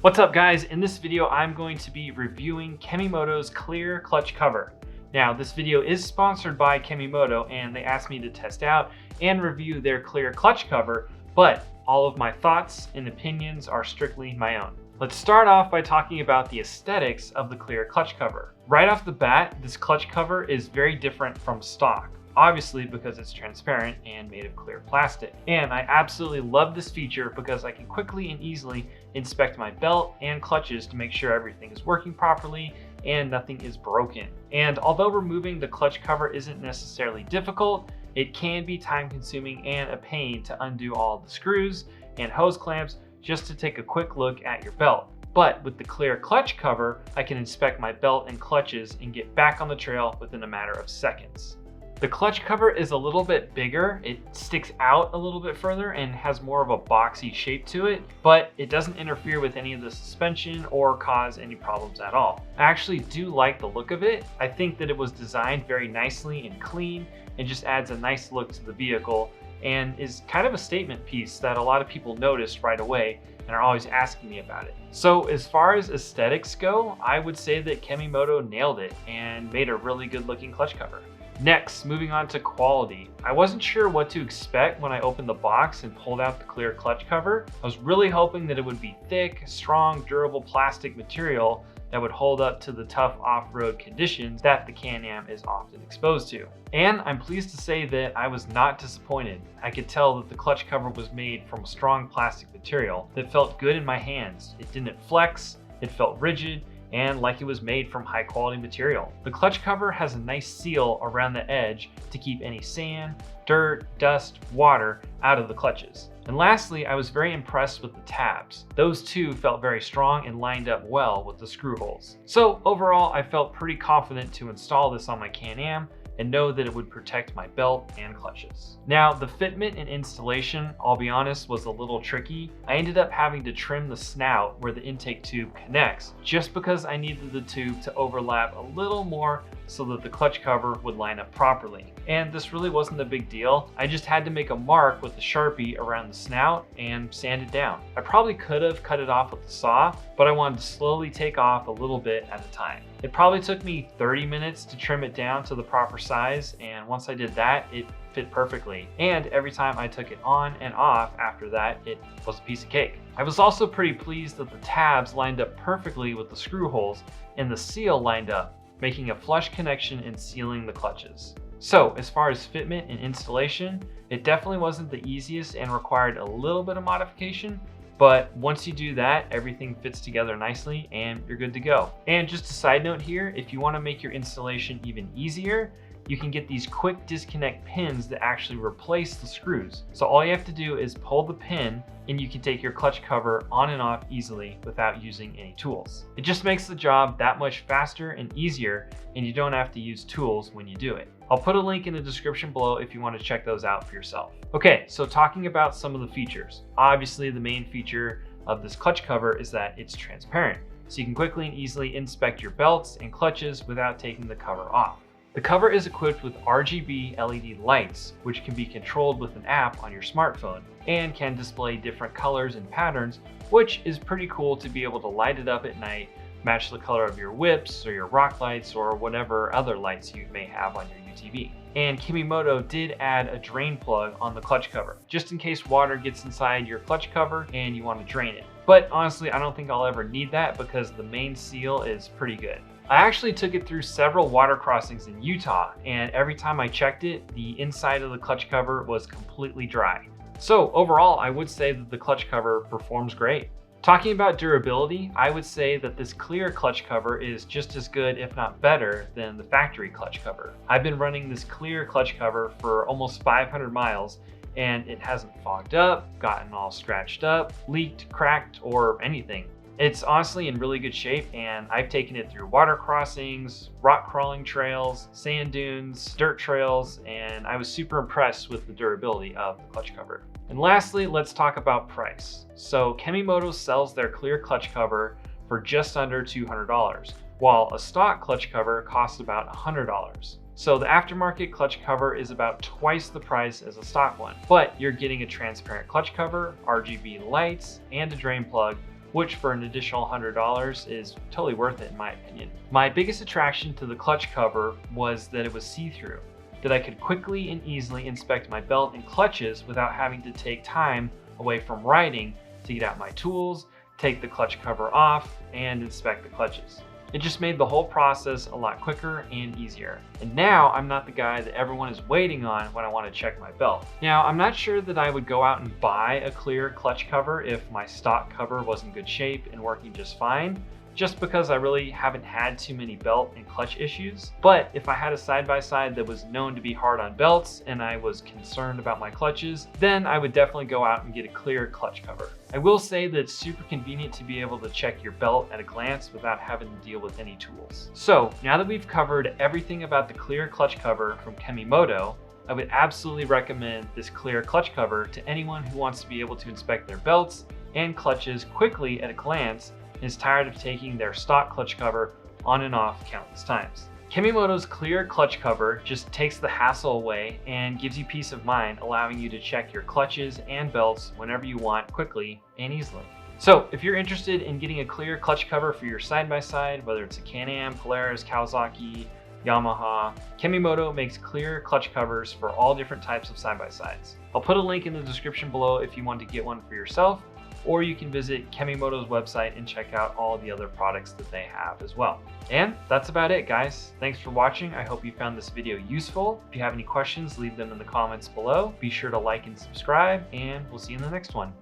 What's up guys? In this video, I'm going to be reviewing KemiMoto's clear clutch cover. Now, this video is sponsored by KemiMoto and they asked me to test out and review their clear clutch cover, but all of my thoughts and opinions are strictly my own. Let's start off by talking about the aesthetics of the clear clutch cover. Right off the bat, this clutch cover is very different from stock. Obviously because it's transparent and made of clear plastic. And I absolutely love this feature because I can quickly and easily inspect my belt and clutches to make sure everything is working properly and nothing is broken. And although removing the clutch cover isn't necessarily difficult, it can be time consuming and a pain to undo all the screws and hose clamps just to take a quick look at your belt. But with the clear clutch cover, I can inspect my belt and clutches and get back on the trail within a matter of seconds. The clutch cover is a little bit bigger, it sticks out a little bit further and has more of a boxy shape to it, but it doesn't interfere with any of the suspension or cause any problems at all. I actually do like the look of it. I think that it was designed very nicely and clean and just adds a nice look to the vehicle and is kind of a statement piece that a lot of people noticed right away and are always asking me about it. So as far as aesthetics go, I would say that KemiMoto nailed it and made a really good looking clutch cover. Next, moving on to quality. I wasn't sure what to expect when I opened the box and pulled out the clear clutch cover. I was really hoping that it would be thick, strong, durable plastic material that would hold up to the tough off-road conditions that the Can-Am is often exposed to. And I'm pleased to say that I was not disappointed. I could tell that the clutch cover was made from strong plastic material that felt good in my hands. It didn't flex, it felt rigid, and like it was made from high quality material. The clutch cover has a nice seal around the edge to keep any sand, dirt, dust, water out of the clutches. And lastly, I was very impressed with the tabs. Those too felt very strong and lined up well with the screw holes. So overall, I felt pretty confident to install this on my Can-Am and know that it would protect my belt and clutches. Now, the fitment and installation, I'll be honest, was a little tricky. I ended up having to trim the snout where the intake tube connects just because I needed the tube to overlap a little more so that the clutch cover would line up properly. And this really wasn't a big deal. I just had to make a mark with the Sharpie around the snout and sand it down. I probably could have cut it off with the saw, but I wanted to slowly take off a little bit at a time. It probably took me 30 minutes to trim it down to the proper size, and once I did that, it fit perfectly. And every time I took it on and off after that, it was a piece of cake. I was also pretty pleased that the tabs lined up perfectly with the screw holes and the seal lined up, making a flush connection and sealing the clutches. So as far as fitment and installation, it definitely wasn't the easiest and required a little bit of modification, but once you do that, everything fits together nicely and you're good to go. And just a side note here, if you want to make your installation even easier, you can get these quick disconnect pins that actually replace the screws. So all you have to do is pull the pin and you can take your clutch cover on and off easily without using any tools. It just makes the job that much faster and easier, and you don't have to use tools when you do it. I'll put a link in the description below if you want to check those out for yourself. Okay, so talking about some of the features. Obviously the main feature of this clutch cover is that it's transparent, so you can quickly and easily inspect your belts and clutches without taking the cover off. The cover is equipped with RGB LED lights, which can be controlled with an app on your smartphone and can display different colors and patterns, which is pretty cool to be able to light it up at night, match the color of your whips or your rock lights or whatever other lights you may have on your UTV. And KemiMoto did add a drain plug on the clutch cover, just in case water gets inside your clutch cover and you want to drain it. But honestly, I don't think I'll ever need that because the main seal is pretty good. I actually took it through several water crossings in Utah, and every time I checked it, the inside of the clutch cover was completely dry. So overall, I would say that the clutch cover performs great. Talking about durability, I would say that this clear clutch cover is just as good, if not better, than the factory clutch cover. I've been running this clear clutch cover for almost 500 miles, and it hasn't fogged up, gotten all scratched up, leaked, cracked, or anything. It's honestly in really good shape, and I've taken it through water crossings, rock crawling trails, sand dunes, dirt trails, and I was super impressed with the durability of the clutch cover. And lastly, let's talk about price. So KemiMoto sells their clear clutch cover for just under $200, while a stock clutch cover costs about $100. So the aftermarket clutch cover is about twice the price as a stock one, but you're getting a transparent clutch cover, RGB lights, and a drain plug, which for an additional $100 is totally worth it in my opinion. My biggest attraction to the clutch cover was that it was see-through, that I could quickly and easily inspect my belt and clutches without having to take time away from riding to get out my tools, take the clutch cover off, and inspect the clutches. It just made the whole process a lot quicker and easier. And now I'm not the guy that everyone is waiting on when I want to check my belt. Now, I'm not sure that I would go out and buy a clear clutch cover if my stock cover was in good shape and working just fine, just because I really haven't had too many belt and clutch issues. But if I had a side-by-side that was known to be hard on belts and I was concerned about my clutches, then I would definitely go out and get a clear clutch cover. I will say that it's super convenient to be able to check your belt at a glance without having to deal with any tools. So now that we've covered everything about the clear clutch cover from KemiMoto, I would absolutely recommend this clear clutch cover to anyone who wants to be able to inspect their belts and clutches quickly at a glance and is tired of taking their stock clutch cover on and off countless times. KemiMoto's clear clutch cover just takes the hassle away and gives you peace of mind, allowing you to check your clutches and belts whenever you want, quickly and easily. So if you're interested in getting a clear clutch cover for your side-by-side, whether it's a Can-Am, Polaris, Kawasaki, Yamaha, KemiMoto makes clear clutch covers for all different types of side-by-sides. I'll put a link in the description below if you want to get one for yourself, or you can visit KemiMoto's website and check out all the other products that they have as well. And that's about it, guys. Thanks for watching. I hope you found this video useful. If you have any questions, leave them in the comments below. Be sure to like and subscribe, and we'll see you in the next one.